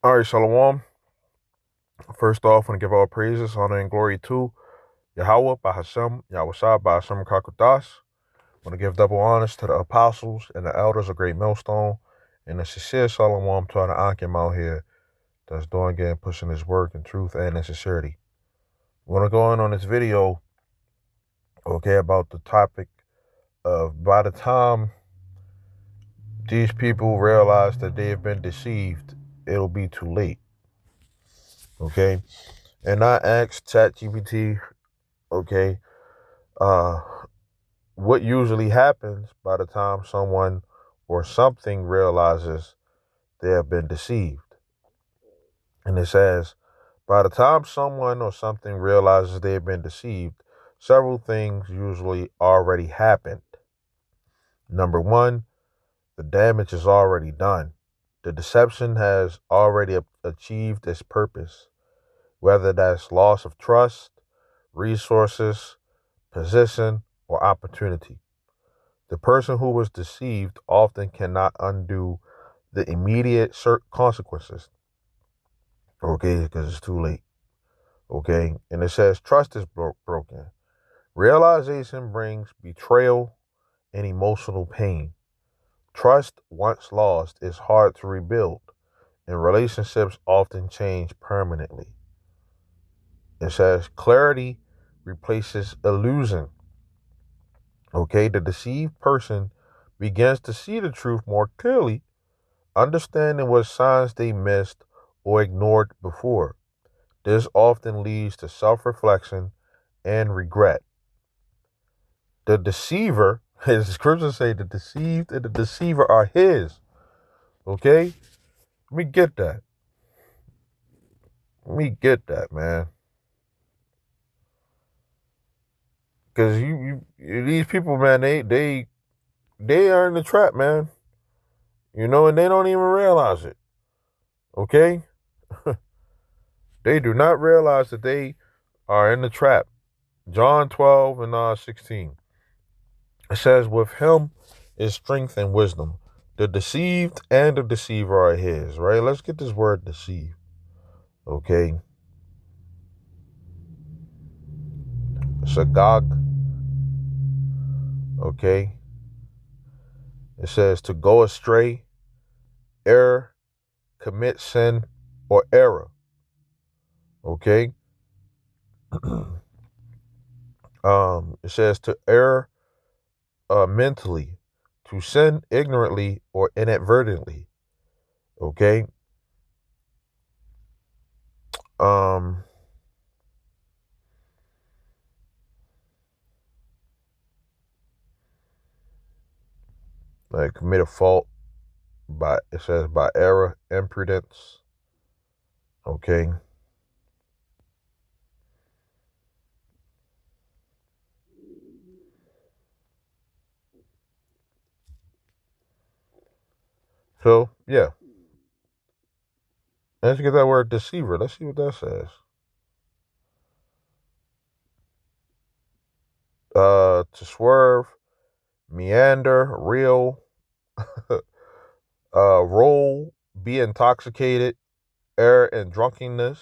All right, Shalom. First off, I want to give all praises, honor, and glory to Yahweh, Bahashem, Yahushua, Bahashem, Kakudas. I want to give double honors to the apostles and the elders of Great Millstone, and a sincere Shalom to the Akim out here that's doing and pushing his work in truth and in sincerity. We want to go in on this video, okay, about the topic of by the time these people realize that they have been deceived, it'll be too late, okay? And I asked ChatGPT, okay, uh, what usually happens by the time someone or something realizes they have been deceived. And it says, by the time someone or something realizes they have been deceived, several things usually already happened. Number one, the damage is already done. The deception has already achieved its purpose, whether that's loss of trust, resources, position, or opportunity. The person who was deceived often cannot undo the immediate consequences, okay, because it's too late, okay? And it says trust is broken. Realization brings betrayal and emotional pain. Trust, once lost, is hard to rebuild, and relationships often change permanently. It says clarity replaces illusion, okay? The deceived person begins to see the truth more clearly, understanding what signs they missed or ignored before. This often leads to self reflection and regret. The deceiver, as the scriptures say, the deceived and the deceiver are his. Okay? Let me get that. Let me get that, man. Because these people, man, they are in the trap, man. You know, and they don't even realize it. Okay? They do not realize that they are in the trap. John 12 and 16. It says, with him is strength and wisdom. The deceived and the deceiver are his, right? Let's get this word deceive. Okay. Sagog. Okay. It says to go astray, err, commit sin, or error. Okay. It says to err mentally, to sin ignorantly or inadvertently. Okay. Um, like commit a fault by, it says by error, imprudence. Okay. So yeah, let's get that word deceiver. Let's see what that says. To swerve, meander, reel, roll, be intoxicated, err in drunkenness,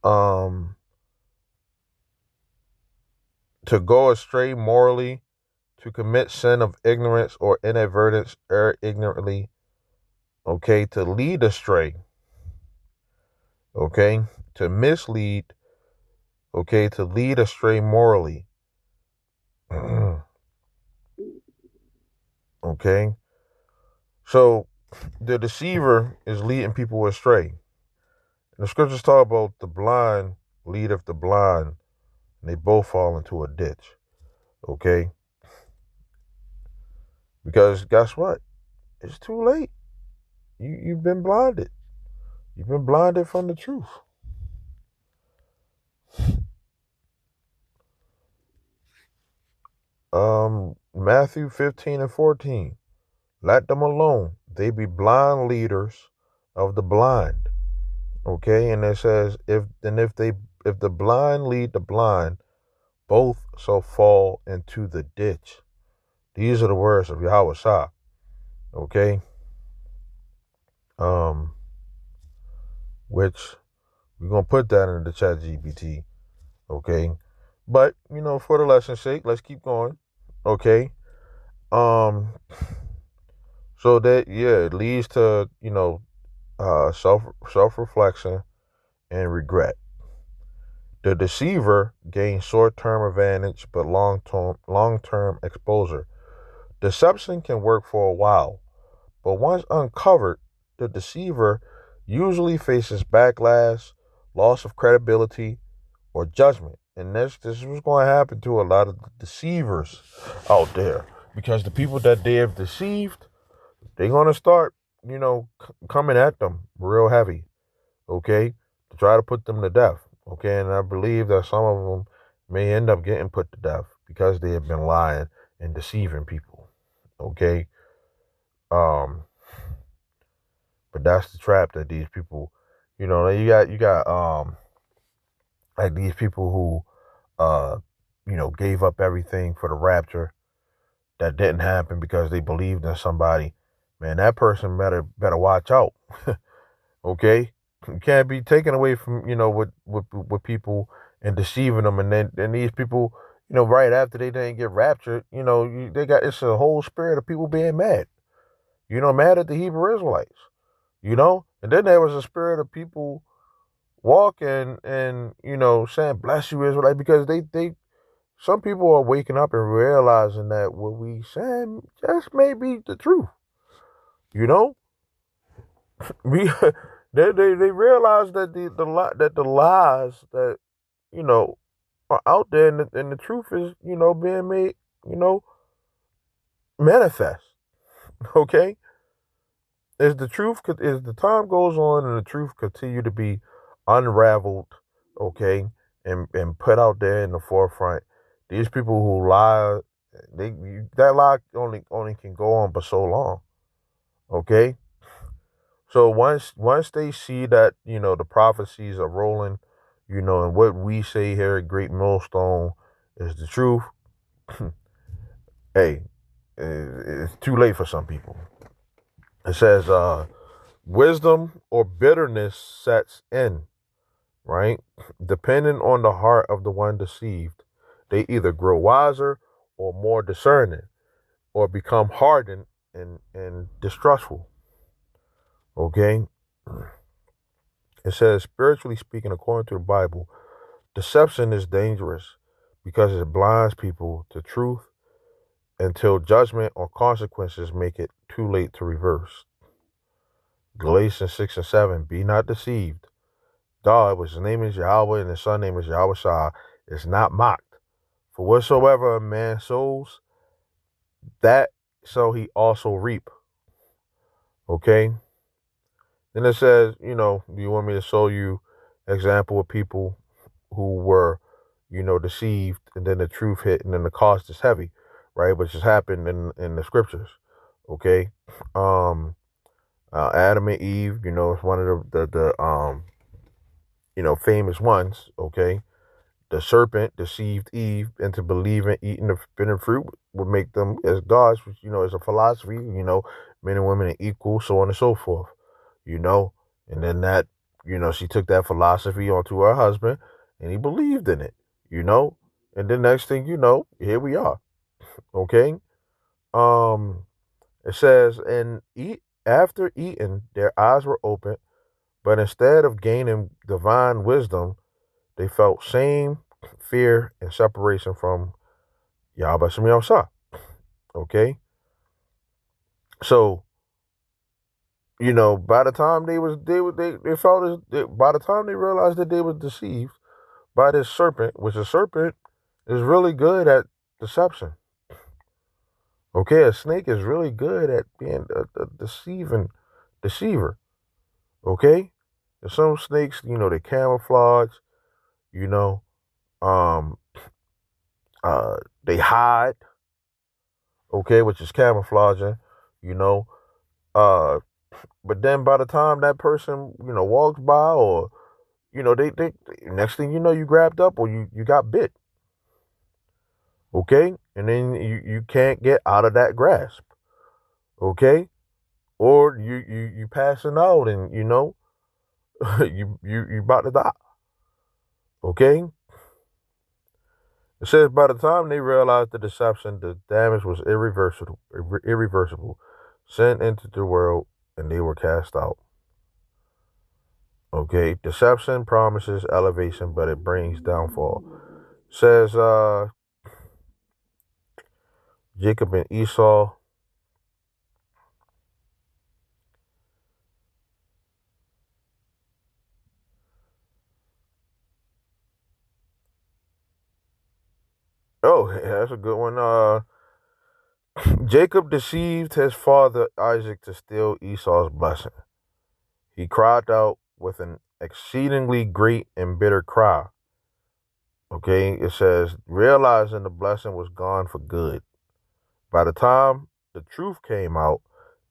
um, to go astray morally, to commit sin of ignorance or inadvertence, err ignorantly, okay, to lead astray, okay, to mislead, okay, to lead astray morally, okay. So the deceiver is leading people astray. The scriptures talk about the blind leadeth the blind, and they both fall into a ditch. Okay? Because guess what? It's too late. You've been blinded. You've been blinded from the truth. Matthew 15 and 14. Let them alone. They be blind leaders of the blind. Okay, and it says if the blind lead the blind, both shall fall into the ditch. These are the words of Yahweh Shah. Okay. Um which we're going to put that into the chat GPT. Okay. But, for the lesson's sake, let's keep going. Okay. Um, so that, yeah, it leads to, self reflection and regret. The deceiver gains short-term advantage but long-term exposure. Deception can work for a while, but once uncovered, the deceiver usually faces backlash, loss of credibility, or judgment. And this is what's going to happen to a lot of the deceivers out there, because the people that they have deceived, they're going to start, coming at them real heavy, okay, to try to put them to death, okay. And I believe that some of them may end up getting put to death because they have been lying and deceiving people, okay. Um, but that's the trap that these people, you got like these people who gave up everything for the rapture that didn't happen because they believed in somebody. Man, that person better watch out. Okay, you can't be taken away from with people and deceiving them, and then these people, right after they didn't get raptured, they got, it's a whole spirit of people being mad, mad at the Hebrew Israelites, and then there was a spirit of people walking and saying bless you Israelite, because they some people are waking up and realizing that what we saying just may be the truth. You know, we they realize that the lies that are out there, and the truth is being made manifest. Okay, as the time goes on and the truth continue to be unraveled, okay, and put out there in the forefront, these people who lie, that lie only can go on but so long. Okay, so once they see that the prophecies are rolling, and what we say here at Great Millstone is the truth, hey, it's too late for some people. It says wisdom or bitterness sets in, right? Depending on the heart of the one deceived, they either grow wiser or more discerning, or become hardened and distrustful. Okay? It says, spiritually speaking, according to the Bible, deception is dangerous because it blinds people to truth until judgment or consequences make it too late to reverse. Galatians 6 and 7, be not deceived. God, which his name is Yahweh and his son name is Yahweh Shah, is not mocked. For whatsoever a man sows, that shall he also reap. Okay? Then it says, do you want me to show you example of people who were, deceived, and then the truth hit, and then the cost is heavy, right? Which has happened in the scriptures. Okay? Adam and Eve, it's one of the famous ones. Okay? The serpent deceived Eve into believing eating the forbidden fruit would make them as gods, which, is a philosophy, men and women are equal, so on and so forth, and then that, she took that philosophy onto her husband and he believed in it, and then next thing you know, here we are. Okay. It says, and after eating, their eyes were opened, but instead of gaining divine wisdom, they felt shame, fear, and separation from Yahweh Shem Yahshua. Okay? So, by the time they felt by the time they realized that they were deceived by this serpent, which a serpent is really good at deception. Okay, a snake is really good at being a deceiver. Okay? And some snakes, they camouflage, you know, um, they hide, okay, which is camouflaging, you know. But then by the time that person, walks by, or, they next thing you know, you grabbed up, or you got bit. Okay? And then you can't get out of that grasp. Okay? Or you passing out, and you about to die. Okay? It says by the time they realized the deception, the damage was irreversible. Sin entered the world and they were cast out. Okay, deception promises elevation, but it brings downfall. Says Jacob and Esau. Oh, yeah, that's a good one. Jacob deceived his father Isaac to steal Esau's blessing. He cried out with an exceedingly great and bitter cry. Okay, it says, realizing the blessing was gone for good. By the time the truth came out,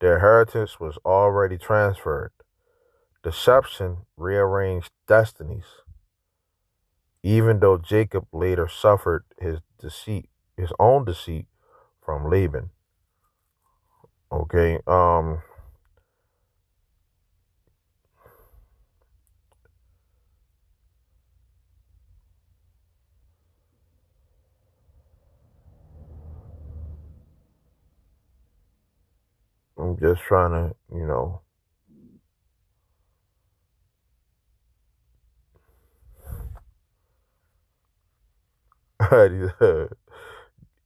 their inheritance was already transferred. Deception rearranged destinies, even though Jacob later suffered his own deceit from Laban. Okay, I'm just trying to,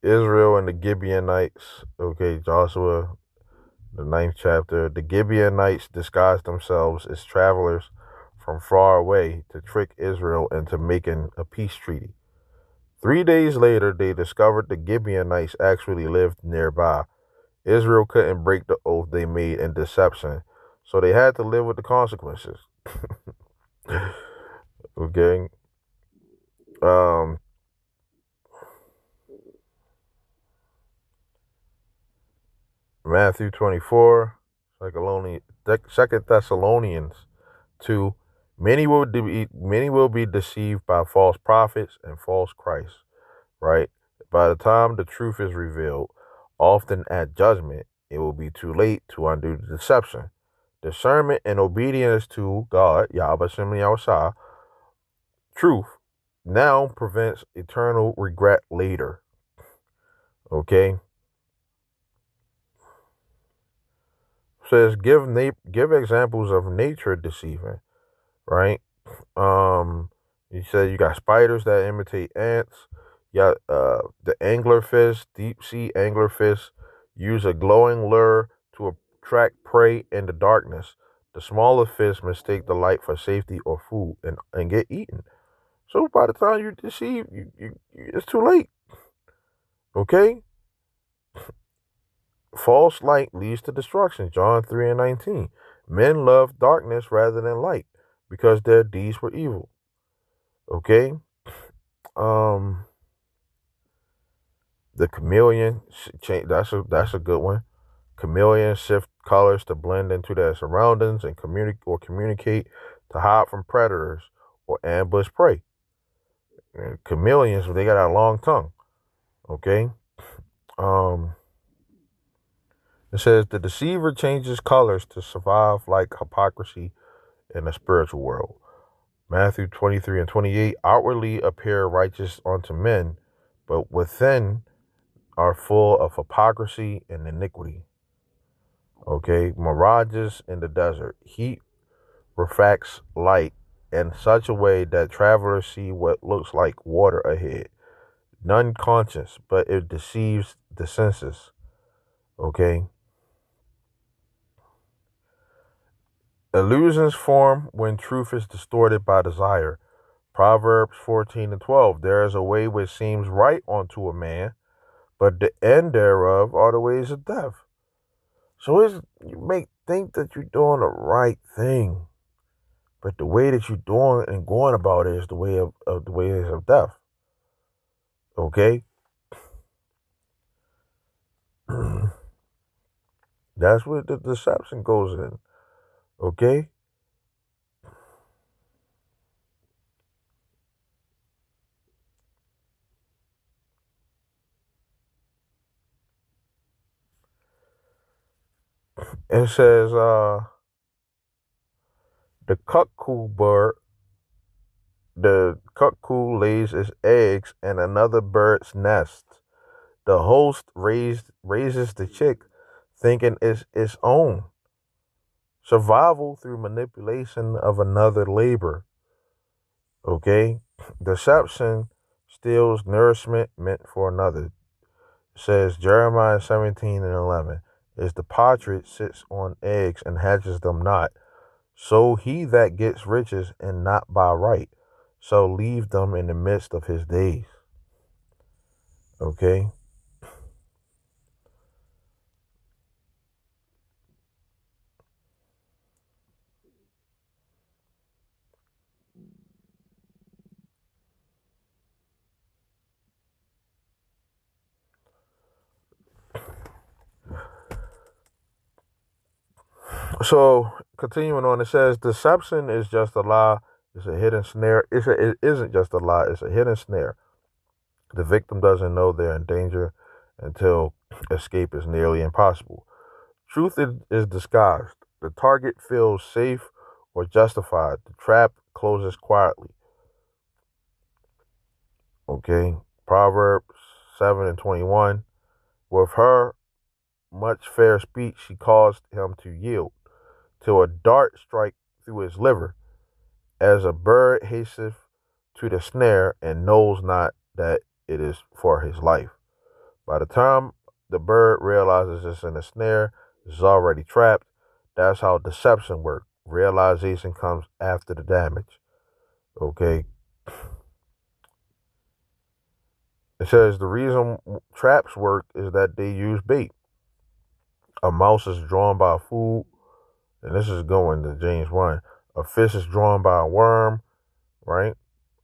Israel and the Gibeonites. Okay, Joshua, the ninth chapter. The Gibeonites disguised themselves as travelers from far away to trick Israel into making a peace treaty. 3 days later, they discovered the Gibeonites actually lived nearby. Israel couldn't break the oath they made in deception, so they had to live with the consequences. Okay. Um, Matthew 24, Second Thessalonians 2. Many will be deceived by false prophets and false Christs, right? By the time the truth is revealed, often at judgment, it will be too late to undo the deception. Discernment and obedience to God, Yahweh Shem Yahushua, truth, now prevents eternal regret later. Okay? Says give examples of nature deceiving, right? You said you got spiders that imitate ants. You got the anglerfish, deep sea anglerfish, use a glowing lure to attract prey in the darkness. The smaller fish mistake the light for safety or food and get eaten. So by the time you deceive, it's too late. Okay? False light leads to destruction. John 3 and 19. Men love darkness rather than light because their deeds were evil. Okay? Um, the chameleon change. That's a good one. Chameleons shift colors to blend into their surroundings and communicate to hide from predators or ambush prey. And chameleons, they got a long tongue. Okay. Um, it says the deceiver changes colors to survive like hypocrisy in the spiritual world. Matthew 23 and 28 outwardly appear righteous unto men, but within are full of hypocrisy and iniquity. Okay, mirages in the desert. Heat refracts light in such a way that travelers see what looks like water ahead. None conscious, but it deceives the senses. Okay. Illusions form when truth is distorted by desire. Proverbs 14 and 12. There is a way which seems right unto a man, but the end thereof are the ways of death. So you may think that you're doing the right thing, but the way that you're doing and going about it is the ways of death. Okay? That's where the deception goes in. Okay? It says, The cuckoo lays its eggs in another bird's nest. The host raises the chick, thinking it's its own. Survival through manipulation of another labor. Okay? Deception steals nourishment meant for another. It says Jeremiah 17 and 11. Is the partridge sits on eggs and hatches them not. So he that gets riches and not by right, so leave them in the midst of his days. Okay? So continuing on, it says deception is just a lie. It's a hidden snare. It isn't just a lie. It's a hidden snare. The victim doesn't know they're in danger until escape is nearly impossible. Truth is disguised. The target feels safe or justified. The trap closes quietly. Okay. Proverbs 7 and 21. With her much fair speech, she caused him to yield till a dart strike through his liver, as a bird hasteth to the snare and knows not that it is for his life. By the time the bird realizes it's in a snare, it's already trapped. That's how deception works. Realization comes after the damage. Okay. It says the reason traps work is that they use bait. A mouse is drawn by food, and this is going to James 1. A fish is drawn by a worm, right?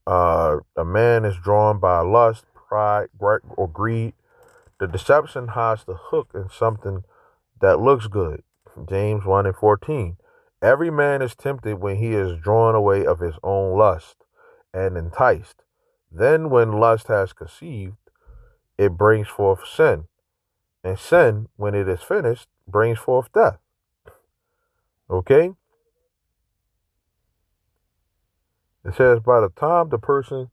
A man is drawn by lust, pride, or greed. The deception hides the hook in something that looks good. James 1 and 14. Every man is tempted when he is drawn away of his own lust and enticed. Then, when lust has conceived, it brings forth sin. And sin, when it is finished, brings forth death. Okay? It says by the time the person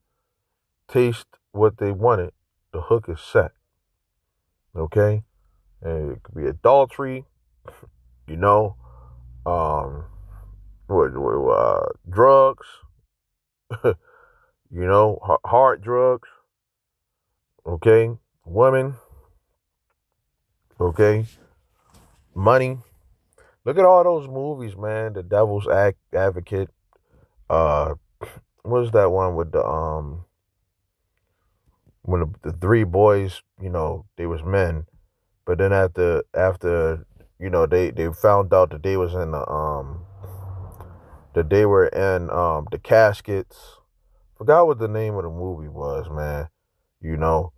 tastes what they wanted, the hook is set. Okay? And it could be adultery, you know, um, drugs, hard drugs, okay, women, okay, money. Look at all those movies, man. The Devil's Advocate. Uh, what was that one with the when the three boys, they was men, but then after they found out that they was in that they were in the caskets. Forgot what the name of the movie was, man. You know,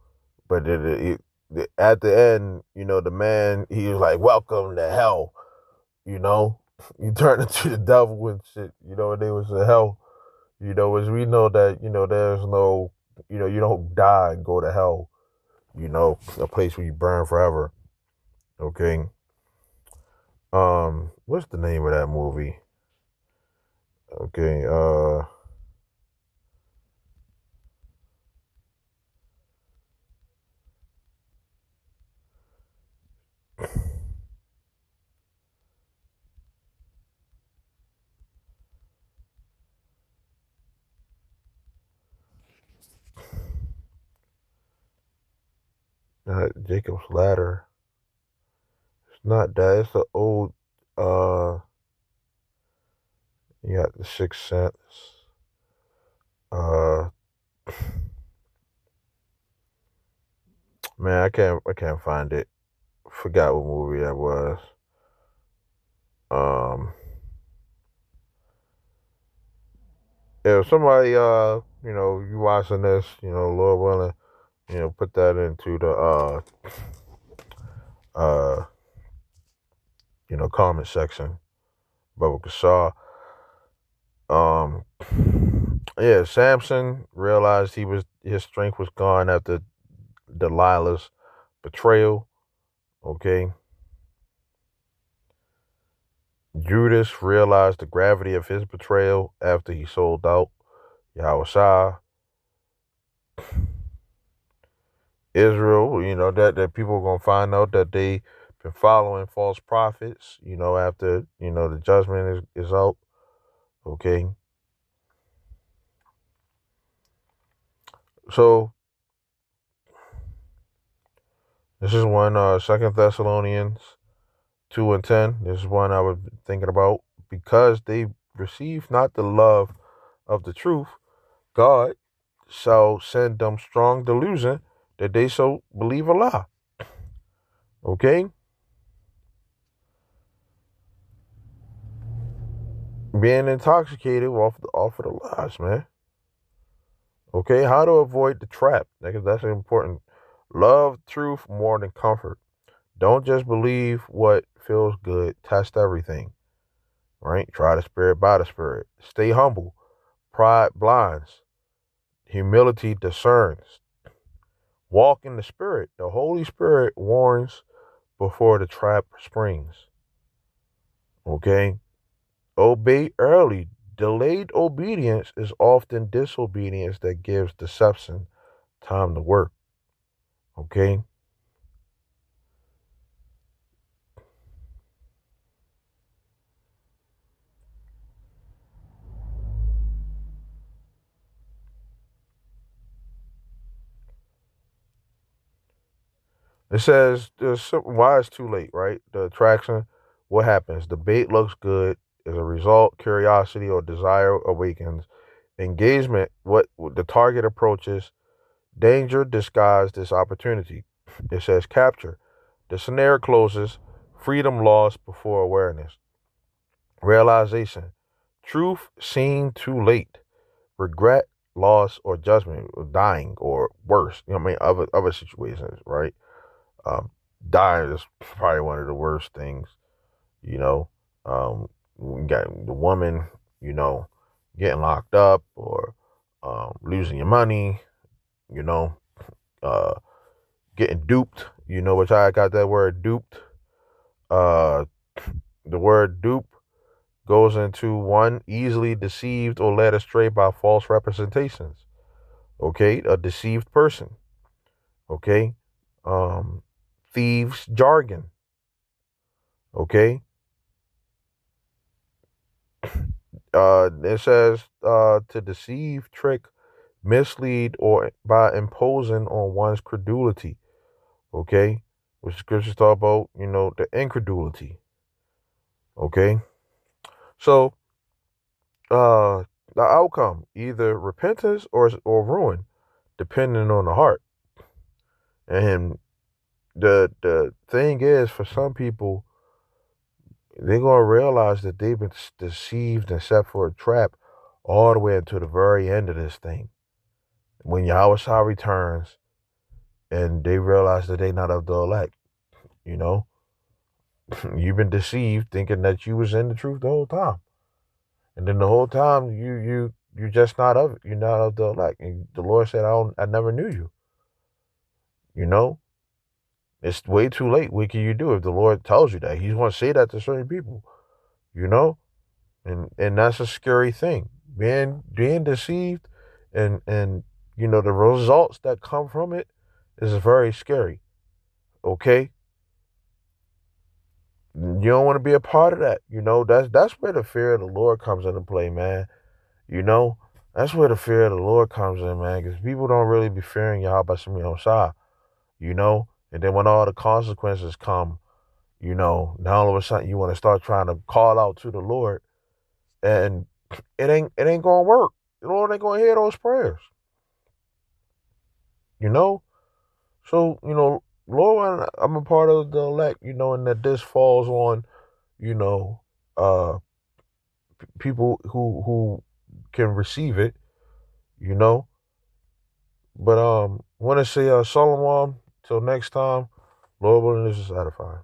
but at the end, the man, he was like, "Welcome to hell." You know, you turn into the devil and shit. And they was in hell. As we know that there's no, you don't die and go to hell. A place where you burn forever. Okay. What's the name of that movie? Okay. Jacob's Ladder. It's not that. It's the old. You got the Sixth Sense. Uh, man, I can't find it. Forgot what movie that was. Um, if somebody you watching this, Lord willing, put that into the uh comment section. Bubba Kashaw. Um, yeah, Samson realized his strength was gone after Delilah's betrayal. Okay. Judas realized the gravity of his betrayal after he sold out Yahushua. Israel, that people are gonna find out that they been following false prophets, after, the judgment is out. Okay. So this is one, 2 Thessalonians 2:10. This is one I was thinking about. Because they receive not the love of the truth, God shall send them strong delusion that they so believe a lie. Okay? Being intoxicated off of the lies, man. Okay? How to avoid the trap. That's important. Love truth more than comfort. Don't just believe what feels good. Test everything. Right? Try the spirit by the spirit. Stay humble. Pride blinds. Humility discerns. Walk in the Spirit. The Holy Spirit warns before the trap springs. Okay? Obey early. Delayed obedience is often disobedience that gives deception time to work. Okay? It says why it's too late, right? The attraction, what happens? The bait looks good. As a result, curiosity or desire awakens. Engagement, what the target approaches. Danger disguised as opportunity. It says capture. The snare closes. Freedom lost before awareness. Realization. Truth seen too late. Regret, loss, or judgment, or dying, or worse. Other situations, right? Um, Dying is probably one of the worst things. You know, we got the woman, getting locked up, or losing your money. You know, uh, getting duped. Which I got that word duped. Uh, the word dupe goes into one easily deceived or led astray by false representations. Okay, a deceived person. Okay, um, thieves jargon. Okay, it says to deceive, trick, mislead, or by imposing on one's credulity. Okay, which scriptures talk about, the incredulity. Okay, so the outcome either repentance or ruin, depending on the heart. And the thing is, for some people, they're gonna realize that they've been deceived and set for a trap all the way until the very end of this thing. When Yahweh returns and they realize that they're not of the elect, you know, you've been deceived thinking that you was in the truth the whole time, and then the whole time you're just not of it. You're not of the elect, and the Lord said, I never knew you. You know, it's way too late. What can you do if the Lord tells you that? He's going to say that to certain people. You know, and that's a scary thing. Being deceived, and the results that come from it is very scary. Okay, you don't want to be a part of that. That's where the fear of the Lord comes into play, man. You know, that's where the fear of the Lord comes in, man, because people don't really be fearing Yahweh Shemi Hosai, and then when all the consequences come, now all of a sudden you want to start trying to call out to the Lord, and it ain't gonna work. The Lord ain't gonna hear those prayers. You know, so Lord, I'm a part of the elect. And that this falls on you know uh people who can receive it. You know, but want to say Shalom till next time. Lord willing, this is edifying.